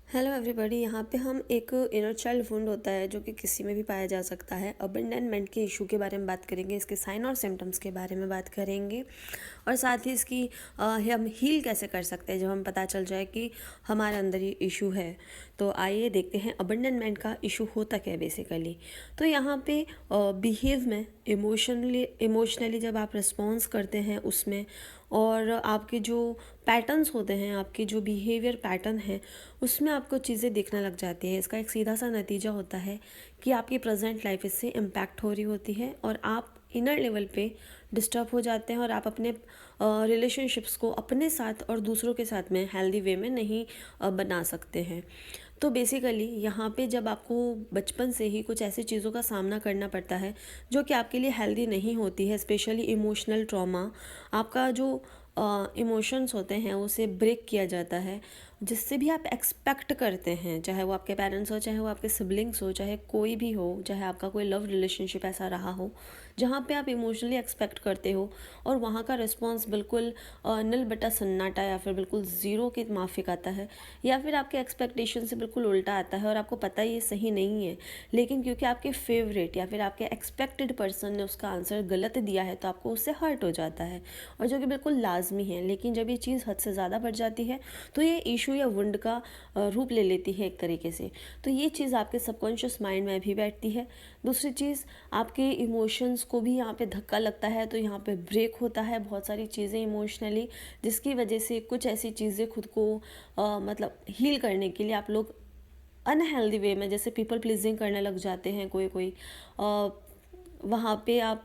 Hello everybody. यहाँ पे हम एक इनर चाइल्ड वुंड होता है जो कि किसी में भी पाया जा सकता है, अबंडनमेंट के इशू के बारे में बात करेंगे, इसके साइन और सिम्टम्स के बारे में बात करेंगे और साथ ही इसकी हम हील कैसे कर सकते हैं जब हम पता चल जाए कि हमारे अंदर ये इशू है। तो आइए देखते हैं अबंडनमेंट का इशू होता क्या है बेसिकली। तो यहाँ पे बिहेव में इमोशनली जब आप रिस्पॉन्स करते हैं उसमें, और आपके जो पैटर्न्स होते हैं, आपके जो बिहेवियर पैटर्न है उसमें आपको चीज़ें दिखने लग जाती है। इसका एक सीधा सा नतीजा होता है कि आपकी प्रेजेंट लाइफ इससे इम्पैक्ट हो रही होती है और आप इनर लेवल पे डिस्टर्ब हो जाते हैं और आप अपने रिलेशनशिप्स को अपने साथ और दूसरों के साथ में हेल्दी वे में नहीं बना सकते हैं। तो बेसिकली यहाँ पे जब आपको बचपन से ही कुछ ऐसी चीज़ों का सामना करना पड़ता है जो कि आपके लिए हेल्दी नहीं होती है, स्पेशली इमोशनल ट्रॉमा, आपका जो इमोशंस होते हैं उसे ब्रेक किया जाता है, जिससे भी आप एक्सपेक्ट करते हैं, चाहे वो आपके पेरेंट्स हो, चाहे वो आपके सिबलिंग्स हो, चाहे कोई भी हो, चाहे आपका कोई लव रिलेशनशिप ऐसा रहा हो जहाँ पे आप इमोशनली एक्सपेक्ट करते हो और वहाँ का रिस्पॉन्स बिल्कुल निल बटा सन्नाटा या फिर बिल्कुल ज़ीरो की माफिक आता है, या फिर आपके एक्सपेक्टेशन से बिल्कुल उल्टा आता है और आपको पता ही ये सही नहीं है, लेकिन क्योंकि आपके फेवरेट या फिर आपके एक्सपेक्टेड पर्सन ने उसका आंसर गलत दिया है तो आपको उससे हर्ट हो जाता है, और जो कि बिल्कुल लाजमी है। लेकिन जब ये चीज़ हद से ज़्यादा बढ़ जाती है तो ये इशू या वुंड का रूप ले लेती है एक तरीके से। तो ये चीज़ आपके सबकॉन्शियस माइंड में भी बैठती है। दूसरी चीज़, आपके इमोशंस को भी यहाँ पे धक्का लगता है, तो यहाँ पे ब्रेक होता है बहुत सारी चीज़ें इमोशनली, जिसकी वजह से कुछ ऐसी चीज़ें खुद को मतलब हील करने के लिए आप लोग अनहेल्दी वे में, जैसे पीपल प्लीजिंग करने लग जाते हैं कोई कोई, वहाँ पे आप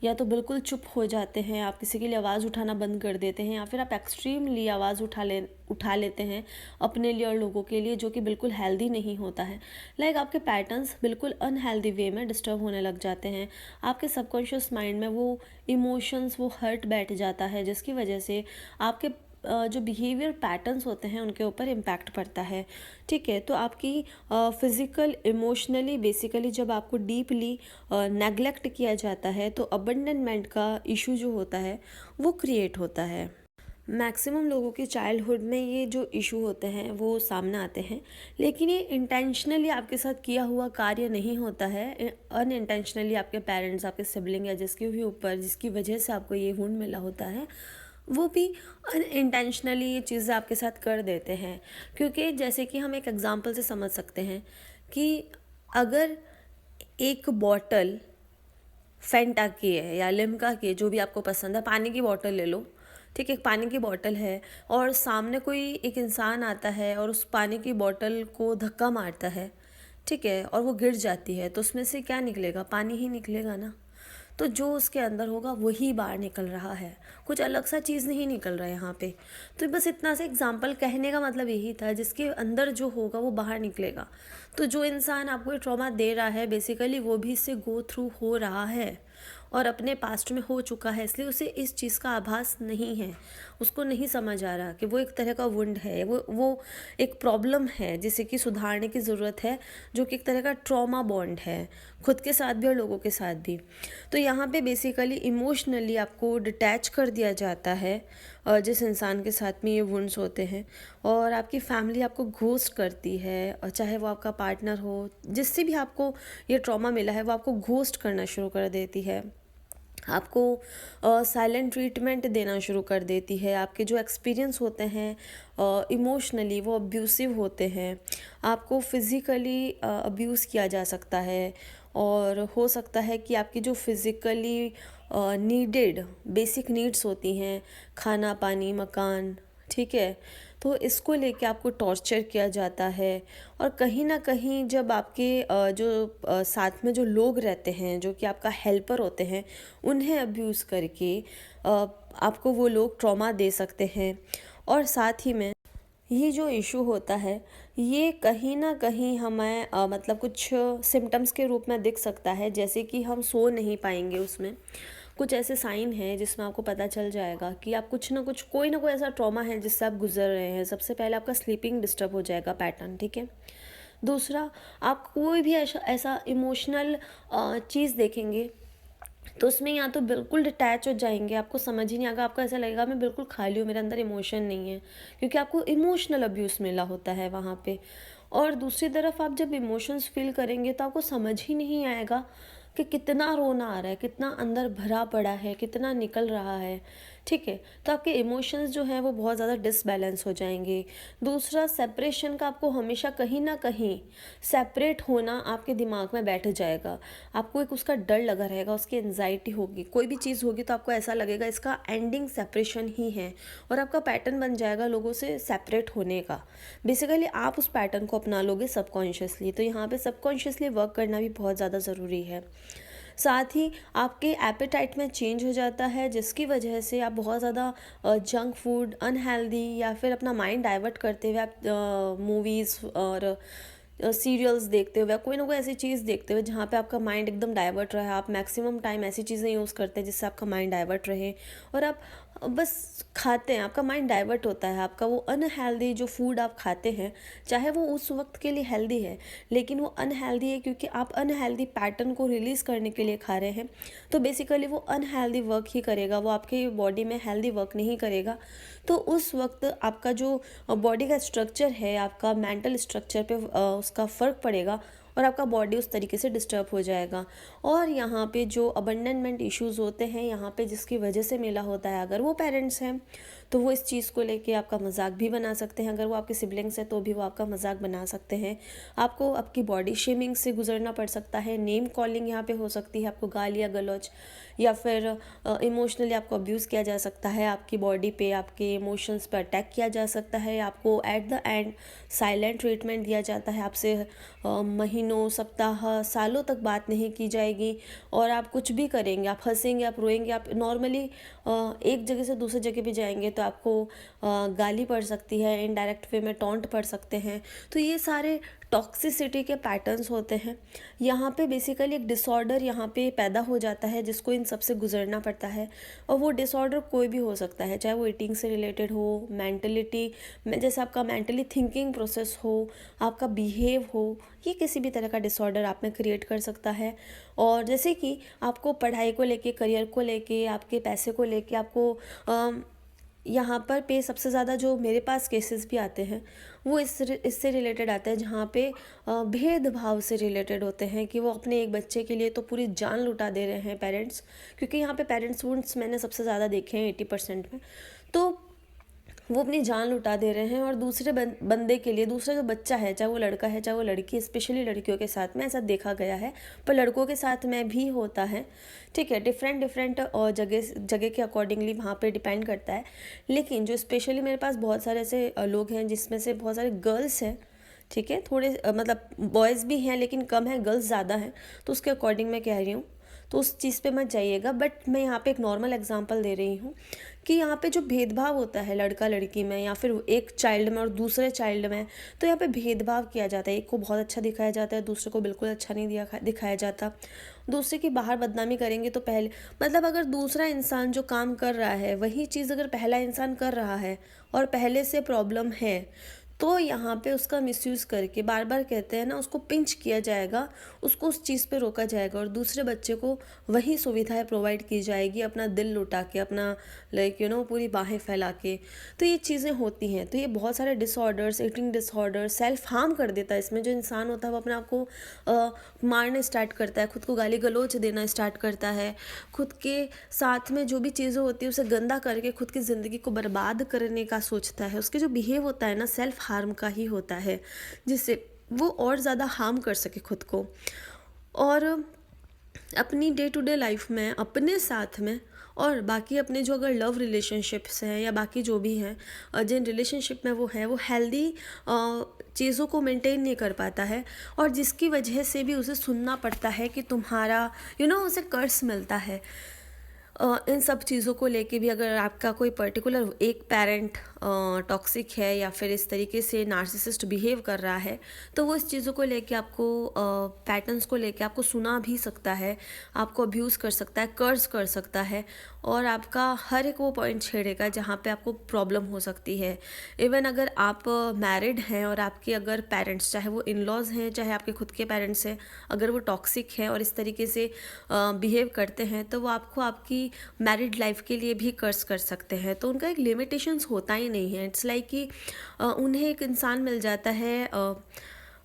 या तो बिल्कुल चुप हो जाते हैं, आप किसी के लिए आवाज़ उठाना बंद कर देते हैं, या फिर आप एक्सट्रीमली आवाज़ उठा लेते हैं अपने लिए और लोगों के लिए, जो कि बिल्कुल हेल्दी नहीं होता है। लाइक आपके पैटर्न्स बिल्कुल अनहेल्दी वे में डिस्टर्ब होने लग जाते हैं, आपके सबकॉन्शियस माइंड में वो इमोशंस, वो हर्ट बैठ जाता है, जिसकी वजह से आपके जो बिहेवियर पैटर्न्स होते हैं उनके ऊपर इम्पैक्ट पड़ता है। ठीक है, तो आपकी फिज़िकल इमोशनली बेसिकली जब आपको डीपली नेगलेक्ट किया जाता है तो अबंडनमेंट का इशू जो होता है वो क्रिएट होता है। मैक्सिमम लोगों के चाइल्डहुड में ये जो इशू होते हैं वो सामने आते हैं, लेकिन ये इंटेंशनली आपके साथ किया हुआ कार्य नहीं होता है। अनइंटेंशनली आपके पेरेंट्स, आपके सिबलिंग या जिसके भी ऊपर जिसकी वजह से आपको ये वुंड मिला होता है, वो भी अनइंटेंशनली ये चीज़ें आपके साथ कर देते हैं। क्योंकि जैसे कि हम एक एग्जांपल से समझ सकते हैं कि अगर एक बॉटल फेंटा की है या लिम्का की है, जो भी आपको पसंद है, पानी की बॉटल ले लो, ठीक है, एक पानी की बॉटल है और सामने कोई एक इंसान आता है और उस पानी की बॉटल को धक्का मारता है, ठीक है, और वो गिर जाती है, तो उसमें से क्या निकलेगा? पानी ही निकलेगा ना। तो जो उसके अंदर होगा वही बाहर निकल रहा है, कुछ अलग सा चीज़ नहीं निकल रहा है यहाँ पे। तो बस इतना सा एग्जाम्पल कहने का मतलब यही था, जिसके अंदर जो होगा वो बाहर निकलेगा। तो जो इंसान आपको ये ट्रॉमा दे रहा है बेसिकली वो भी इससे गो थ्रू हो रहा है और अपने पास्ट में हो चुका है, इसलिए उसे इस चीज़ का आभास नहीं है, उसको नहीं समझ आ रहा कि वो एक तरह का वुंड है, वो एक प्रॉब्लम है जिसे कि सुधारने की ज़रूरत है, जो कि एक तरह का ट्रॉमा बॉन्ड है, खुद के साथ भी और लोगों के साथ भी। तो यहाँ पे बेसिकली इमोशनली आपको डिटैच कर दिया जाता है जिस इंसान के साथ में ये वुंड्स होते हैं, और आपकी फैमिली आपको घोस्ट करती है, और चाहे वो आपका पार्टनर हो, जिससे भी आपको ये ट्रॉमा मिला है वो आपको घोस्ट करना शुरू कर देती है, आपको साइलेंट ट्रीटमेंट देना शुरू कर देती है, आपके जो एक्सपीरियंस होते हैं इमोशनली वो अब्यूसिव होते हैं, आपको फिज़िकली अब्यूज़ किया जा सकता है, और हो सकता है कि आपकी जो फिज़िकली नीडेड बेसिक नीड्स होती हैं, खाना पानी मकान, ठीक है, तो इसको लेके आपको टॉर्चर किया जाता है। और कहीं ना कहीं जब आपके जो साथ में जो लोग रहते हैं जो कि आपका हेल्पर होते हैं, उन्हें अब्यूज़ करके आपको वो लोग ट्रॉमा दे सकते हैं। और साथ ही में ये जो इशू होता है ये कहीं ना कहीं हमें मतलब कुछ सिम्टम्स के रूप में दिख सकता है, जैसे कि हम सो नहीं पाएंगे, उसमें कुछ ऐसे साइन हैं जिसमें आपको पता चल जाएगा कि आप कुछ ना कुछ, कोई ना कोई ऐसा ट्रॉमा है जिससे आप गुजर रहे हैं। सबसे पहले आपका स्लीपिंग डिस्टर्ब हो जाएगा पैटर्न, ठीक है। दूसरा, आप कोई भी ऐसा ऐसा इमोशनल चीज़ देखेंगे तो उसमें या तो बिल्कुल डिटैच हो जाएंगे, आपको समझ ही नहीं आएगा, आपको ऐसा लगेगा मैं बिल्कुल खाली हूँ, मेरे अंदर इमोशन नहीं है, क्योंकि आपको इमोशनल अब्यूज़ मिला होता है वहाँ पे। और दूसरी तरफ आप जब इमोशंस फील करेंगे तो आपको समझ ही नहीं आएगा कि कितना रोना आ रहा है, कितना अंदर भरा पड़ा है, कितना निकल रहा है। ठीक है, तो आपके इमोशंस जो हैं वो बहुत ज़्यादा डिसबैलेंस हो जाएंगे। दूसरा, सेपरेशन का आपको हमेशा कहीं ना कहीं सेपरेट होना आपके दिमाग में बैठ जाएगा, आपको एक उसका डर लगा रहेगा, उसकी एनजाइटी होगी, कोई भी चीज़ होगी तो आपको ऐसा लगेगा इसका एंडिंग सेपरेशन ही है, और आपका पैटर्न बन जाएगा लोगों से सेपरेट होने का। बेसिकली आप उस पैटर्न को अपना लोगे सबकॉन्शियसली, तो यहाँ पे सबकॉन्शियसली वर्क करना भी बहुत ज़्यादा ज़रूरी है। साथ ही आपके एपेटाइट में चेंज हो जाता है, जिसकी वजह से आप बहुत ज़्यादा जंक फूड, अनहेल्दी, या फिर अपना माइंड डाइवर्ट करते हुए आप मूवीज़ और सीरियल्स देखते हुए, कोई ना कोई ऐसी चीज़ देखते हुए जहाँ पे आपका माइंड एकदम डाइवर्ट रहे, आप मैक्सिमम टाइम ऐसी चीज़ें यूज़ करते हैं जिससे आपका माइंड डाइवर्ट रहे, और आप बस खाते हैं, आपका माइंड डाइवर्ट होता है, आपका वो अनहेल्दी जो फूड आप खाते हैं, चाहे वो उस वक्त के लिए हेल्दी है, लेकिन वो अनहेल्दी है क्योंकि आप अनहेल्दी पैटर्न को रिलीज़ करने के लिए खा रहे हैं। तो बेसिकली वो अनहेल्दी वर्क ही करेगा, वो आपके बॉडी में हेल्दी वर्क नहीं करेगा। तो उस वक्त आपका जो बॉडी का स्ट्रक्चर है, आपका मेंटल स्ट्रक्चर पे उसका फ़र्क पड़ेगा, और आपका बॉडी उस तरीके से डिस्टर्ब हो जाएगा। और यहाँ पे जो अबंडनमेंट इश्यूज़ होते हैं, यहाँ पे जिसकी वजह से मिला होता है, अगर वो पेरेंट्स हैं तो वो इस चीज़ को लेके आपका मजाक भी बना सकते हैं, अगर वो आपके सिबलिंग्स हैं तो भी वो आपका मजाक बना सकते हैं। आपको आपकी बॉडी शेमिंग से गुजरना पड़ सकता है, नेम कॉलिंग यहाँ पे हो सकती है, आपको गालियाँ गलौज, या फिर इमोशनली आपको अब्यूज़ किया जा सकता है, आपकी बॉडी पे, आपके इमोशंस पे अटैक किया जा सकता है, आपको at the end silent treatment दिया जाता है, आपसे महीनों, सप्ताह, सालों तक बात नहीं की जाएगी, और आप कुछ भी करेंगे, आप हंसेंगे, आप रोएंगे, आप नॉर्मली एक जगह से दूसरी जगह भी जाएंगे तो आपको गाली पड़ सकती है, इनडायरेक्ट वे में टॉन्ट पड़ सकते हैं। तो ये सारे टॉक्सिसिटी के पैटर्न्स होते हैं। यहाँ पे बेसिकली एक डिसऑर्डर यहाँ पे पैदा हो जाता है जिसको इन सब से गुजरना पड़ता है, और वो डिसऑर्डर कोई भी हो सकता है, चाहे वो ईटिंग से रिलेटेड हो, मेंटलिटी में जैसे आपका मेंटली थिंकिंग प्रोसेस हो, आपका बिहेव हो, ये किसी भी तरह का डिसऑर्डर आप में क्रिएट कर सकता है। और जैसे कि आपको पढ़ाई को लेके, करियर को लेके, आपके पैसे को लेके, आपको यहाँ पर पे सबसे ज़्यादा जो मेरे पास केसेस भी आते हैं वो इससे रिलेटेड आते हैं, जहाँ पे भेदभाव से रिलेटेड होते हैं कि वो अपने एक बच्चे के लिए तो पूरी जान लुटा दे रहे हैं पेरेंट्स, क्योंकि यहाँ पे पेरेंट्स वुड्स मैंने सबसे ज़्यादा देखे हैं 80% में। तो वो अपनी जान लुटा दे रहे हैं, और दूसरे बंदे के लिए, दूसरा जो बच्चा है, चाहे वो लड़का है चाहे वो लड़की, स्पेशली लड़कियों के साथ में ऐसा देखा गया है, पर लड़कों के साथ में भी होता है। ठीक है, डिफरेंट डिफरेंट और जगह जगह के अकॉर्डिंगली वहाँ पे डिपेंड करता है। लेकिन जो स्पेशली मेरे पास बहुत सारे ऐसे लोग हैं जिसमें से बहुत सारे गर्ल्स हैं, ठीक है, थोड़े मतलब बॉयज़ भी हैं लेकिन कम है, गर्ल्स ज़्यादा हैं, तो उसके अकॉर्डिंग मैं कह रही हूँ, तो उस चीज़ पे मत जाइएगा। बट मैं यहाँ पे एक नॉर्मल एग्जांपल दे रही हूँ कि यहाँ पे जो भेदभाव होता है लड़का लड़की में, या फिर एक चाइल्ड में और दूसरे चाइल्ड में, तो यहाँ पे भेदभाव किया जाता है, एक को बहुत अच्छा दिखाया जाता है, दूसरे को बिल्कुल अच्छा नहीं दिखाया जाता। दूसरे की बाहर बदनामी करेंगे तो पहले, मतलब अगर दूसरा इंसान जो काम कर रहा है वही चीज़ अगर पहला इंसान कर रहा है और पहले से प्रॉब्लम है, तो यहाँ पे उसका मिसयूज़ करके, बार बार कहते हैं ना, उसको पिंच किया जाएगा, उसको उस चीज़ पे रोका जाएगा, और दूसरे बच्चे को वही सुविधाएं प्रोवाइड की जाएगी, अपना दिल लुटा के, अपना पूरी बाहें फैला के। तो ये चीज़ें होती हैं। तो ये बहुत सारे disorders, eating disorder, self harm कर देता है। इसमें जो इंसान होता है वो अपने आप को मारने स्टार्ट करता है, खुद को गाली गलौज देना स्टार्ट करता है, खुद के साथ में जो भी चीज़ें होती है उसे गंदा करके खुद की ज़िंदगी को बर्बाद करने का सोचता है। उसके जो बिहेव होता है ना, सेल्फ हार्म का ही होता है, जिससे वो और ज़्यादा हार्म कर सके खुद को। और अपनी डे टू डे लाइफ में, अपने साथ में, और बाकी अपने जो अगर लव रिलेशनशिप्स हैं या बाकी जो भी हैं, जिन रिलेशनशिप में वो है, वो हेल्दी चीज़ों को मेंटेन नहीं कर पाता है, और जिसकी वजह से भी उसे सुनना पड़ता है कि तुम्हारा उसे कर्स मिलता है। इन सब चीज़ों को लेके भी अगर आपका कोई पर्टिकुलर एक पेरेंट टॉक्सिक है या फिर इस तरीके से नार्सिसिस्ट बिहेव कर रहा है, तो वो इस चीज़ों को लेके आपको पैटर्न्स को लेके आपको सुना भी सकता है, आपको अब्यूज़ कर सकता है, कर्स कर सकता है, और आपका हर एक वो पॉइंट छेड़ेगा जहाँ पे आपको प्रॉब्लम हो सकती है। इवन अगर आप मैरिड हैं और आपके अगर पेरेंट्स, चाहे वो इन लॉज हैं चाहे आपके खुद के पेरेंट्स हैं, अगर वो टॉक्सिक हैं और इस तरीके से बिहेव करते हैं, तो वो आपको आपकी मैरिड लाइफ के लिए भी कर्स कर सकते हैं। तो उनका एक लिमिटेशंस होता ही नहीं है। इट्स लाइक कि उन्हें एक इंसान मिल जाता है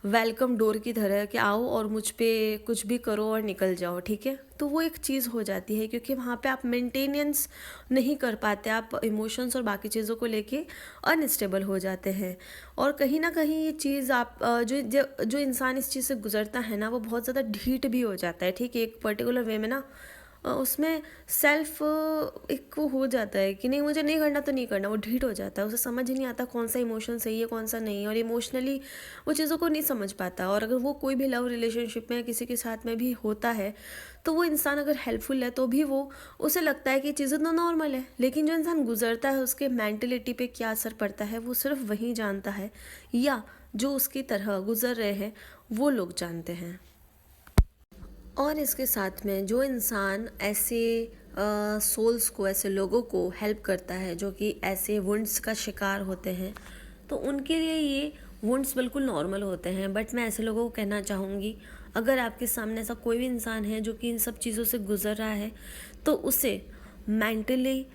वेलकम डोर की तरह कि आओ और मुझ पे कुछ भी करो और निकल जाओ, ठीक है। तो वो एक चीज़ हो जाती है क्योंकि वहाँ पे आप मेंटेनेंस नहीं कर पाते, आप इमोशंस और बाकी चीज़ों को लेके अनस्टेबल हो जाते हैं। और कहीं ना कहीं ये चीज़ आप जो इंसान इस चीज़ से गुजरता है ना, वो बहुत ज़्यादा ढीठ भी हो जाता है, ठीक है, एक पर्टिकुलर वे में ना। उसमें सेल्फ एक वो हो जाता है कि नहीं, मुझे नहीं करना तो नहीं करना, वो ढीठ हो जाता है, उसे समझ ही नहीं आता कौन सा इमोशन सही है कौन सा नहीं है, और इमोशनली वो चीज़ों को नहीं समझ पाता। और अगर वो कोई भी लव रिलेशनशिप में किसी के साथ में भी होता है, तो वो इंसान अगर हेल्पफुल है तो भी वो उसे लगता है कि चीज़ें तो नॉर्मल है, लेकिन जो इंसान गुजरता है उसके मेंटलिटी पे क्या असर पड़ता है वो सिर्फ वही जानता है, या जो उसकी तरह गुजर रहे हैं वो लोग जानते हैं। और इसके साथ में जो इंसान ऐसे सोल्स को, ऐसे लोगों को हेल्प करता है जो कि ऐसे वुंड्स का शिकार होते हैं, तो उनके लिए ये वुंड्स बिल्कुल नॉर्मल होते हैं। बट मैं ऐसे लोगों को कहना चाहूँगी, अगर आपके सामने ऐसा कोई भी इंसान है जो कि इन सब चीज़ों से गुजर रहा है, तो उसे मेंटली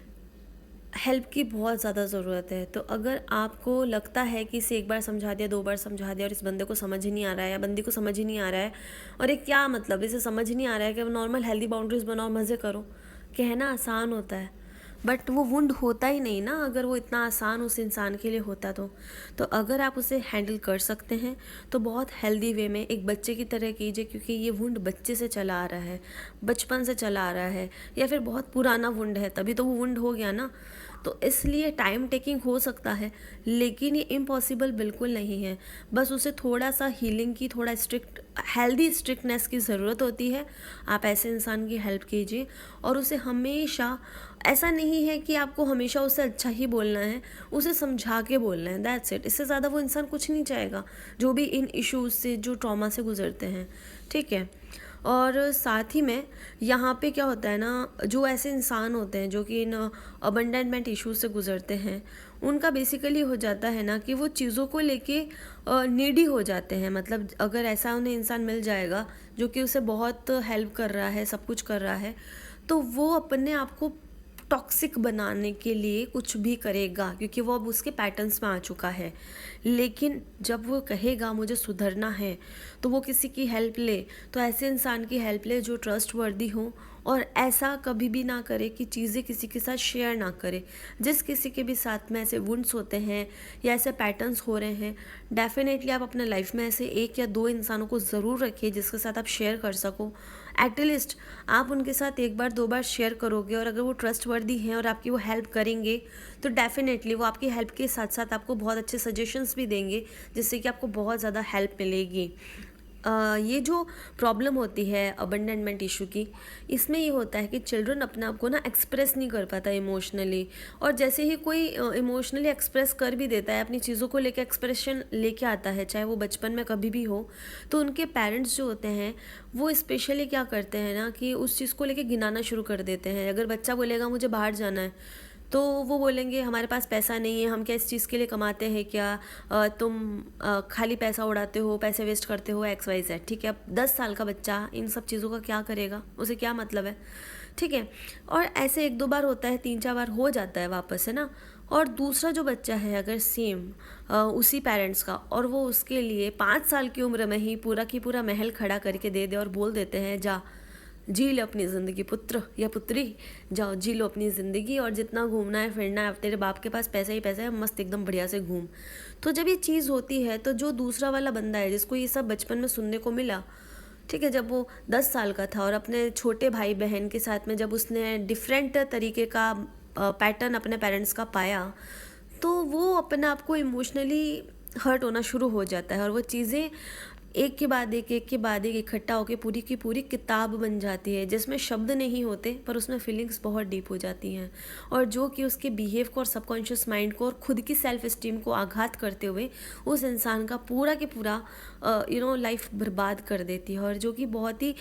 हेल्प की बहुत ज़्यादा ज़रूरत है। तो अगर आपको लगता है कि इसे एक बार समझा दिया, 2 बार समझा दिया और इस बंदे को समझ ही नहीं आ रहा है या बंदी को समझ ही नहीं आ रहा है, और ये क्या मतलब, इसे समझ ही नहीं आ रहा है कि नॉर्मल हेल्दी बाउंड्रीज बनाओ, मज़े करो, कहना आसान होता है बट वो वुंड होता ही नहीं ना, अगर वो इतना आसान उस इंसान के लिए होता तो अगर आप उसे हैंडल कर सकते हैं तो बहुत हेल्दी वे में एक बच्चे की तरह कीजिए, क्योंकि ये वुंड बच्चे से चला आ रहा है, बचपन से चला आ रहा है, या फिर बहुत पुराना वुंड है तभी तो वो वुंड हो गया ना। तो इसलिए टाइम टेकिंग हो सकता है, लेकिन ये इम्पॉसिबल बिल्कुल नहीं है। बस उसे थोड़ा सा हीलिंग की, थोड़ा स्ट्रिक्ट हेल्दी स्ट्रिक्टनेस की ज़रूरत होती है। आप ऐसे इंसान की हेल्प कीजिए, और उसे हमेशा, ऐसा नहीं है कि आपको हमेशा उसे अच्छा ही बोलना है, उसे समझा के बोलना है, दैट्स इट। इससे ज़्यादा वो इंसान कुछ नहीं चाहेगा जो भी इन इश्यूज़ से, जो ट्रॉमा से गुजरते हैं, ठीक है। और साथ ही में यहाँ पे क्या होता है ना, जो ऐसे इंसान होते हैं जो कि इन अबंडनमेंट इश्यूज से गुजरते हैं, उनका बेसिकली हो जाता है ना कि वो चीज़ों को लेके नीडी हो जाते हैं। मतलब अगर ऐसा उन्हें इंसान मिल जाएगा जो कि उसे बहुत हेल्प कर रहा है, सब कुछ कर रहा है, तो वो अपने आप को टॉक्सिक बनाने के लिए कुछ भी करेगा, क्योंकि वो अब उसके पैटर्न्स में आ चुका है। लेकिन जब वो कहेगा मुझे सुधरना है, तो वो किसी की हेल्प ले, तो ऐसे इंसान की हेल्प ले जो ट्रस्ट वर्दी हो, और ऐसा कभी भी ना करे कि चीज़ें किसी के साथ शेयर ना करे। जिस किसी के भी साथ में ऐसे वुंड्स होते हैं या ऐसे पैटर्न्स हो रहे हैं, डेफिनेटली आप अपने लाइफ में ऐसे 1 या 2 इंसानों को ज़रूर रखिए जिसके साथ आप शेयर कर सको। एटलीस्ट आप उनके साथ 1 बार 2 बार शेयर करोगे, और अगर वो ट्रस्ट वर्दी हैं और आपकी वो हेल्प करेंगे, तो डेफिनेटली वो आपकी हेल्प के साथ साथ आपको बहुत अच्छे सजेशंस भी देंगे, जिससे कि आपको बहुत ज़्यादा हेल्प मिलेगी। ये जो प्रॉब्लम होती है अबंडनमेंट इशू की, इसमें ये होता है कि चिल्ड्रन अपने आप को ना एक्सप्रेस नहीं कर पाता इमोशनली, और जैसे ही कोई इमोशनली एक्सप्रेस कर भी देता है, अपनी चीज़ों को लेकर एक्सप्रेशन लेके आता है, चाहे वो बचपन में कभी भी हो, तो उनके पेरेंट्स जो होते हैं वो स्पेशली क्या करते हैं ना कि उस चीज़ को लेके गिनाना शुरू कर देते हैं। अगर बच्चा बोलेगा मुझे बाहर जाना है, तो वो बोलेंगे हमारे पास पैसा नहीं है, हम क्या इस चीज़ के लिए कमाते हैं क्या, तुम खाली पैसा उड़ाते हो, पैसे वेस्ट करते हो, XYZ, ठीक है। अब 10 साल का बच्चा इन सब चीज़ों का क्या करेगा, उसे क्या मतलब है, ठीक है। और ऐसे 1-2 बार होता है, 3-4 बार हो जाता है वापस, है ना। और दूसरा जो बच्चा है अगर सेम उसी पेरेंट्स का, और वो उसके लिए 5 साल की उम्र में ही पूरा की पूरा महल खड़ा करके दे दे और बोल देते हैं जा जी लो अपनी ज़िंदगी पुत्र या पुत्री, जाओ जी लो अपनी ज़िंदगी, और जितना घूमना है फिरना है, अब तेरे बाप के पास पैसा ही पैसा है, मस्त एकदम बढ़िया से घूम। तो जब ये चीज़ होती है, तो जो दूसरा वाला बंदा है जिसको ये सब बचपन में सुनने को मिला, ठीक है, जब वो 10 साल का था और अपने छोटे भाई बहन के साथ में जब उसने डिफरेंट तरीके का पैटर्न अपने पेरेंट्स का पाया, तो वो अपने आप को इमोशनली हर्ट होना शुरू हो जाता है और वो चीज़ें एक के बाद एक इकट्ठा होकर पूरी की पूरी किताब बन जाती है, जिसमें शब्द नहीं होते पर उसमें फीलिंग्स बहुत डीप हो जाती हैं, और जो कि उसके बिहेव को और सबकॉन्शियस माइंड को और खुद की सेल्फ इस्टीम को आघात करते हुए उस इंसान का पूरा के पूरा लाइफ बर्बाद कर देती है, और जो कि बहुत ही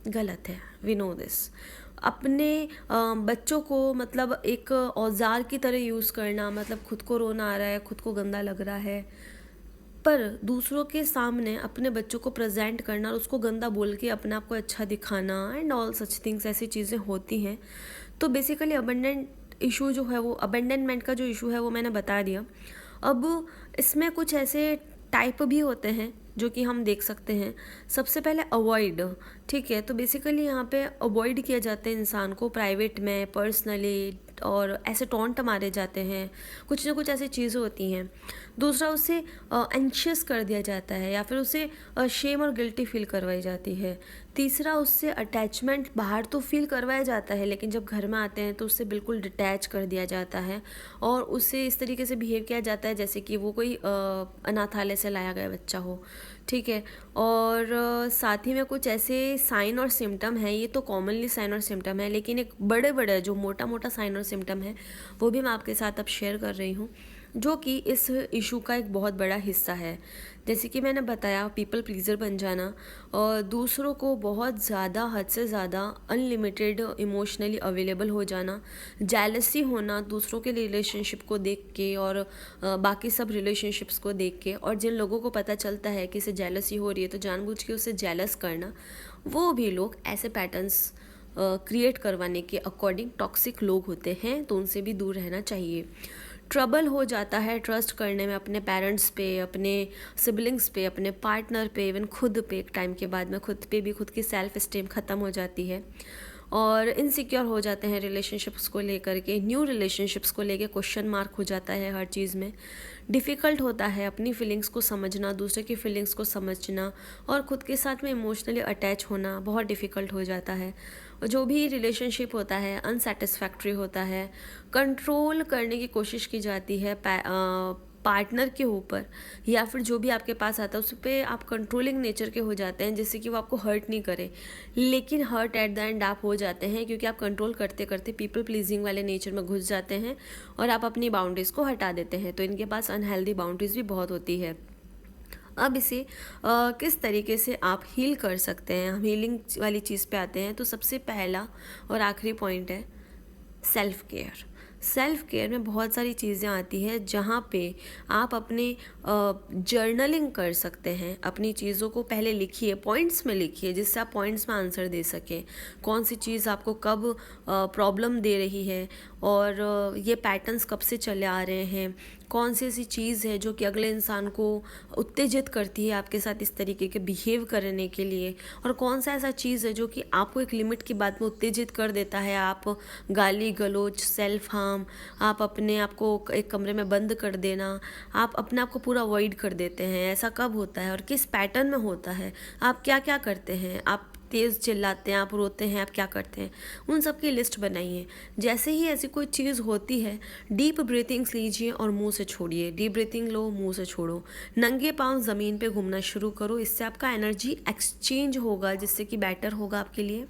गलत है। We know this. अपने बच्चों को मतलब एक औजार की तरह यूज़ करना, मतलब खुद को रोना आ रहा है, खुद को गंदा लग रहा है, पर दूसरों के सामने अपने बच्चों को प्रेजेंट करना और उसको गंदा बोल के अपने आप को अच्छा दिखाना एंड ऑल सच थिंग्स, ऐसी चीज़ें होती हैं। तो बेसिकली अबंडेंट इशू जो है वो, अबेंडनमेंट का जो इशू है वो मैंने बता दिया। अब इसमें कुछ ऐसे टाइप भी होते हैं जो कि हम देख सकते हैं। सबसे पहले अवॉइड, ठीक है। तो बेसिकली यहाँ पे अवॉइड किया जाता है इंसान को प्राइवेट में, पर्सनली, और ऐसे टॉन्ट मारे जाते हैं, कुछ ना कुछ ऐसी चीज़ें होती हैं। दूसरा, उसे एंशियस कर दिया जाता है या फिर उसे शेम और गिल्टी फील करवाई जाती है। तीसरा, उससे अटैचमेंट बाहर तो फील करवाया जाता है, लेकिन जब घर में आते हैं तो उससे बिल्कुल डिटैच कर दिया जाता है और उससे इस तरीके से बिहेव किया जाता है जैसे कि वो कोई अनाथालय से लाया गया बच्चा हो, ठीक है। और साथ ही में कुछ ऐसे साइन और सिम्टम हैं, ये तो कॉमनली साइन और सिम्टम है, लेकिन एक बड़े बड़े जो मोटा मोटा साइन और सिम्टम है वो भी मैं आपके साथ अब शेयर कर रही हूँ, जो कि इस इशू का एक बहुत बड़ा हिस्सा है। जैसे कि मैंने बताया, पीपल प्लीज़र बन जाना और दूसरों को बहुत ज़्यादा, हद से ज़्यादा अनलिमिटेड इमोशनली अवेलेबल हो जाना, जेलसी होना दूसरों के रिलेशनशिप को देख के और बाकी सब रिलेशनशिप्स को देख के, और जिन लोगों को पता चलता है कि इसे जेलसी हो रही है तो जानबूझ के उसे जेलस करना, वो भी लोग ऐसे पैटर्न्स क्रिएट करवाने के अकॉर्डिंग टॉक्सिक लोग होते हैं, तो उनसे भी दूर रहना चाहिए। ट्रबल हो जाता है ट्रस्ट करने में अपने पेरेंट्स पे, अपने सिबलिंग्स पे, अपने पार्टनर पे, इवन खुद पे। एक टाइम के बाद में खुद पे भी खुद की सेल्फ इस्टीम ख़त्म हो जाती है और इनसिक्योर हो जाते हैं रिलेशनशिप्स को लेकर के, न्यू रिलेशनशिप्स को लेकर क्वेश्चन मार्क हो जाता है हर चीज़ में। डिफ़िकल्ट होता है अपनी फीलिंग्स को समझना, दूसरे की फीलिंग्स को समझना, और खुद के साथ में इमोशनली अटैच होना बहुत डिफ़िकल्ट हो जाता है। और जो भी रिलेशनशिप होता है अनसेटिस्फैक्ट्री होता है, कंट्रोल करने की कोशिश की जाती है पार्टनर के ऊपर, या फिर जो भी आपके पास आता है उस पर आप कंट्रोलिंग नेचर के हो जाते हैं जिससे कि वो आपको हर्ट नहीं करे, लेकिन हर्ट एट द एंड आप हो जाते हैं क्योंकि आप कंट्रोल करते करते पीपल प्लीजिंग वाले नेचर में घुस जाते हैं और आप अपनी बाउंड्रीज़ को हटा देते हैं। तो इनके पास अनहेल्दी बाउंड्रीज़ भी बहुत होती है। अब इसे किस तरीके से आप हील कर सकते हैं, हम हीलिंग वाली चीज़ पे आते हैं। तो सबसे पहला और आखिरी पॉइंट है सेल्फ़ केयर। सेल्फ़ केयर में बहुत सारी चीज़ें आती हैं जहाँ पे आप अपने जर्नलिंग कर सकते हैं। अपनी चीज़ों को पहले लिखिए, पॉइंट्स में लिखिए, जिससे आप पॉइंट्स में आंसर दे सकें। कौन सी चीज़ आपको कब प्रॉब्लम दे रही है और ये पैटर्न्स कब से चले आ रहे हैं, कौन सी ऐसी चीज़ है जो कि अगले इंसान को उत्तेजित करती है आपके साथ इस तरीके के बिहेव करने के लिए, और कौन सा ऐसा चीज़ है जो कि आपको एक लिमिट की बात में उत्तेजित कर देता है। आप गाली गलौज, सेल्फ हार्म, आप अपने आप को एक कमरे में बंद कर देना, आप अपने आप को पूरा अवॉइड कर देते हैं। ऐसा कब होता है और किस पैटर्न में होता है, आप क्या क्या करते हैं, आप तेज़ चिल्लाते हैं, आप रोते हैं, आप क्या करते हैं, उन सब की लिस्ट बनाइए। जैसे ही ऐसी कोई चीज़ होती है, डीप ब्रीथिंग्स लीजिए और मुंह से छोड़िए। डीप ब्रीथिंग लो, मुंह से छोड़ो। नंगे पांव ज़मीन पे घूमना शुरू करो, इससे आपका एनर्जी एक्सचेंज होगा, जिससे कि बेटर होगा आपके लिए।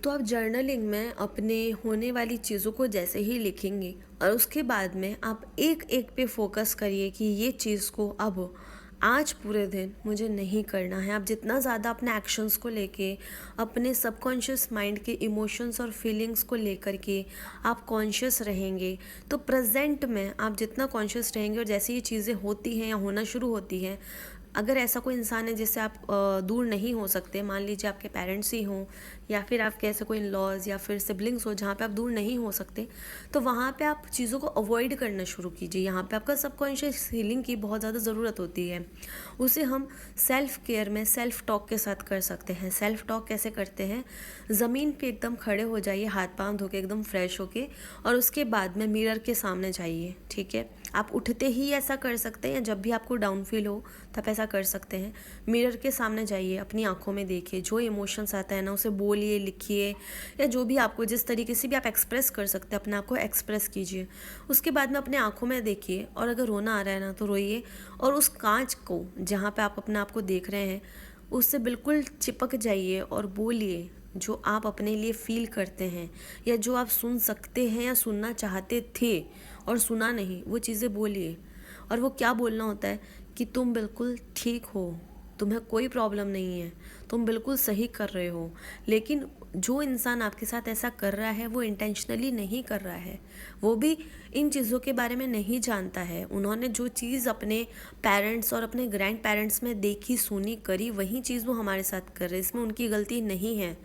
तो आप जर्नलिंग में अपने होने वाली चीज़ों को जैसे ही लिखेंगे और उसके बाद में आप एक एक पे फोकस करिए कि ये चीज़ को अब आज पूरे दिन मुझे नहीं करना है। आप जितना ज़्यादा अपने एक्शंस को लेके, अपने सबकॉन्शियस माइंड के इमोशंस और फीलिंग्स को लेकर के आप कॉन्शियस रहेंगे, तो प्रेजेंट में आप जितना कॉन्शियस रहेंगे और जैसे ये चीज़ें होती हैं या होना शुरू होती हैं, अगर ऐसा कोई इंसान है जिससे आप दूर नहीं हो सकते, मान लीजिए आपके पेरेंट्स ही हों या फिर आपके ऐसे कोई इन-लॉज़ या फिर सिबलिंग्स हो जहाँ पे आप दूर नहीं हो सकते, तो वहाँ पे आप चीज़ों को अवॉइड करना शुरू कीजिए। यहाँ पे आपका सबकॉन्शियस हीलिंग की बहुत ज़्यादा ज़रूरत होती है। उसे हम सेल्फ़ केयर में सेल्फ़ टॉक के साथ कर सकते हैं। सेल्फ़ टॉक कैसे करते हैं? ज़मीन पे एकदम खड़े हो जाइए, हाथ पाँव धो के एकदम फ्रेश होके, और उसके बाद में मिरर के सामने जाइए, ठीक है। आप उठते ही ऐसा कर सकते हैं या जब भी आपको डाउन फील हो तब ऐसा कर सकते हैं। मिरर के सामने जाइए, अपनी आंखों में देखिए, जो इमोशंस आता है ना उसे बोलिए, लिखिए, या जो भी आपको जिस तरीके से भी आप एक्सप्रेस कर सकते हैं अपने आप को एक्सप्रेस कीजिए। उसके बाद में अपने आंखों में देखिए और अगर रोना आ रहा है ना तो रोइए, और उस कांच को जहाँ पे आप अपने आप को देख रहे हैं उससे बिल्कुल चिपक जाइए और बोलिए जो आप अपने लिए फील करते हैं या जो आप सुन सकते हैं या सुनना चाहते थे और सुना नहीं, वो चीज़ें बोलिए। और वो क्या बोलना होता है कि तुम बिल्कुल ठीक हो, तुम्हें कोई प्रॉब्लम नहीं है, तुम बिल्कुल सही कर रहे हो। लेकिन जो इंसान आपके साथ ऐसा कर रहा है वो इंटेंशनली नहीं कर रहा है, वो भी इन चीज़ों के बारे में नहीं जानता है। उन्होंने जो चीज़ अपने पेरेंट्स और अपने ग्रैंड पेरेंट्स में देखी, सुनी, करी, वही चीज़ वो हमारे साथ कर रहे हैं। इसमें उनकी गलती नहीं है।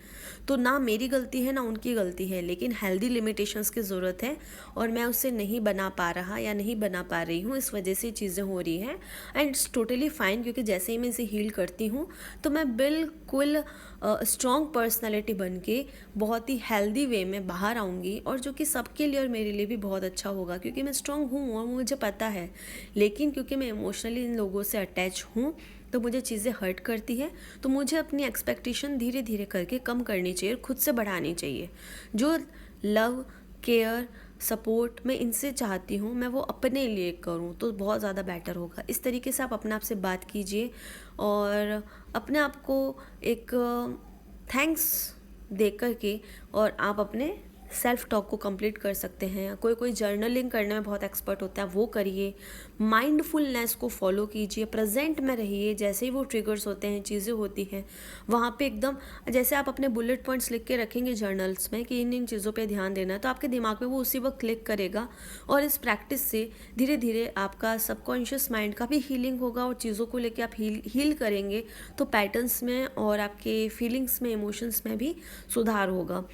तो ना मेरी गलती है ना उनकी गलती है, लेकिन हेल्दी लिमिटेशंस की ज़रूरत है और मैं उससे नहीं बना पा रहा या नहीं बना पा रही हूँ, इस वजह से चीज़ें हो रही हैं। एंड इट्स टोटली फाइन, क्योंकि जैसे ही मैं इसे हील करती हूँ तो मैं बिल्कुल स्ट्रॉन्ग पर्सनैलिटी बन के बहुत ही हेल्दी वे में बाहर आऊँगी, और जो कि सबके लिए और मेरे लिए भी बहुत अच्छा होगा, क्योंकि मैं स्ट्रॉन्ग हूँ और मुझे पता है। लेकिन क्योंकि मैं इमोशनली इन लोगों से अटैच हूँ तो मुझे चीज़ें हर्ट करती है, तो मुझे अपनी एक्सपेक्टेशन धीरे धीरे करके कम करनी चाहिए और खुद से बढ़ानी चाहिए। जो लव, केयर, सपोर्ट मैं इनसे चाहती हूँ मैं वो अपने लिए करूँ तो बहुत ज़्यादा बेटर होगा। इस तरीके से आप अपने आप से बात कीजिए और अपने आप को एक थैंक्स दे कर के और आप अपने सेल्फ टॉक को कंप्लीट कर सकते हैं। कोई जर्नलिंग करने में बहुत एक्सपर्ट होता है, वो करिए। माइंडफुलनेस को फॉलो कीजिए, प्रेजेंट में रहिए। जैसे ही वो ट्रिगर्स होते हैं, चीज़ें होती हैं, वहाँ पे एकदम जैसे आप अपने बुलेट पॉइंट्स लिख के रखेंगे जर्नल्स में कि इन चीज़ों पे ध्यान देना है, तो आपके दिमाग में वो उसी वक्त क्लिक करेगा। और इस प्रैक्टिस से धीरे धीरे आपका सबकॉन्शियस माइंड का भी हीलिंग होगा और चीज़ों को लेके आप हील करेंगे तो पैटर्न्स में और आपके फीलिंग्स में, इमोशंस में भी सुधार होगा।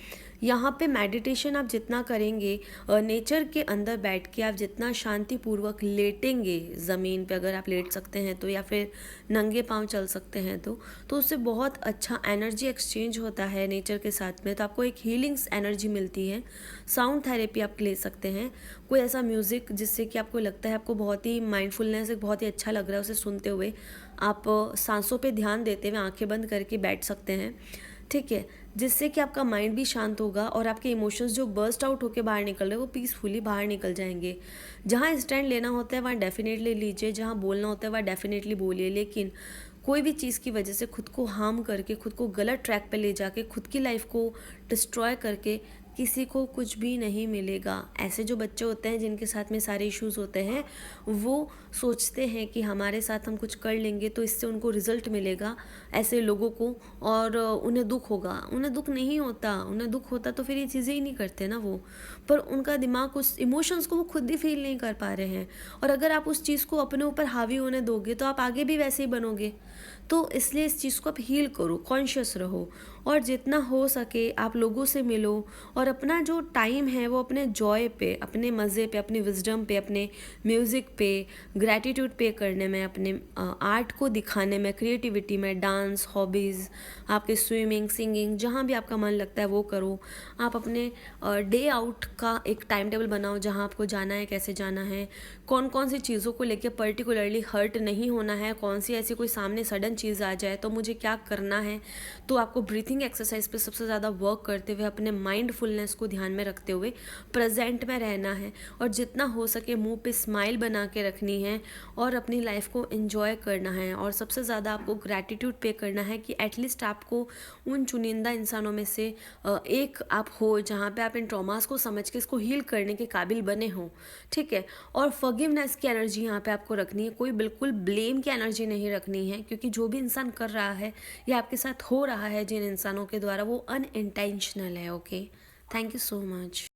यहाँ पे मेडिटेशन आप जितना करेंगे, नेचर के अंदर बैठ के आप जितना शांतिपूर्वक लेटेंगे ज़मीन पे, अगर आप लेट सकते हैं तो, या फिर नंगे पांव चल सकते हैं तो उससे बहुत अच्छा एनर्जी एक्सचेंज होता है नेचर के साथ में। तो आपको एक हीलिंग्स एनर्जी मिलती है। साउंड थेरेपी आप ले सकते हैं, कोई ऐसा म्यूज़िक जिससे कि आपको लगता है आपको बहुत ही माइंडफुलनेस बहुत ही अच्छा लग रहा है उसे सुनते हुए, आप सांसों पे ध्यान देते हुए आंखें बंद करके बैठ सकते हैं, ठीक है, जिससे कि आपका माइंड भी शांत होगा और आपके इमोशंस जो बर्स्ट आउट होकर बाहर निकल रहे हैं वो पीसफुली बाहर निकल जाएंगे। जहाँ स्टैंड लेना होता है वहाँ डेफिनेटली लीजिए, जहाँ बोलना होता है वहाँ डेफिनेटली बोलिए, लेकिन कोई भी चीज़ की वजह से खुद को हार्म करके, खुद को गलत ट्रैक पे ले जाके, खुद की लाइफ को डिस्ट्रॉय करके किसी को कुछ भी नहीं मिलेगा। ऐसे जो बच्चे होते हैं जिनके साथ में सारे इश्यूज़ होते हैं, वो सोचते हैं कि हमारे साथ हम कुछ कर लेंगे तो इससे उनको रिजल्ट मिलेगा, ऐसे लोगों को, और उन्हें दुख होगा। उन्हें दुख नहीं होता, उन्हें दुख होता तो फिर ये चीज़ें ही नहीं करते ना वो, पर उनका दिमाग उस इमोशंस को वो खुद ही फील नहीं कर पा रहे हैं। और अगर आप उस चीज़ को अपने ऊपर हावी होने दोगे तो आप आगे भी वैसे ही बनोगे। तो इसलिए इस चीज़ को आप हील करो, कॉन्शियस रहो, और जितना हो सके आप लोगों से मिलो और अपना जो टाइम है वो अपने जॉय पे, अपने मज़े पे, अपने विजडम पे, अपने म्यूज़िक पे, ग्रैटिट्यूड पे करने में, अपने आर्ट को दिखाने में, क्रिएटिविटी में, डांस, हॉबीज़, आपके स्विमिंग, सिंगिंग, जहाँ भी आपका मन लगता है वो करो। आप अपने डे आउट का एक टाइम टेबल बनाओ, जहाँ आपको जाना है, कैसे जाना है, कौन कौन सी चीज़ों को लेकर पर्टिकुलरली हर्ट नहीं होना है, कौन सी ऐसी कोई सामने सडन चीज़ आ जाए तो मुझे क्या करना है। तो आपको ब्रीथिंग एक्सरसाइज पे सबसे ज़्यादा वर्क करते हुए, अपने माइंडफुलनेस को ध्यान में रखते हुए प्रेजेंट में रहना है, और जितना हो सके मुंह पे स्माइल बना के रखनी है और अपनी लाइफ को एंजॉय करना है। और सबसे ज़्यादा आपको ग्रैटिट्यूड पे करना है कि एटलीस्ट आपको उन चुनिंदा इंसानों में से एक आप हो जहाँ पे आप इन ट्रॉमास को समझ के इसको हील करने के काबिल बने हों, ठीक है। और फॉरगिवनेस की एनर्जी यहाँ पे आपको रखनी है, कोई बिल्कुल ब्लेम की एनर्जी नहीं रखनी है, क्योंकि जो भी इंसान कर रहा है या आपके साथ हो रहा है जिन इंसानों के द्वारा, वो अनइंटेंशनल है। Okay, thank you so much.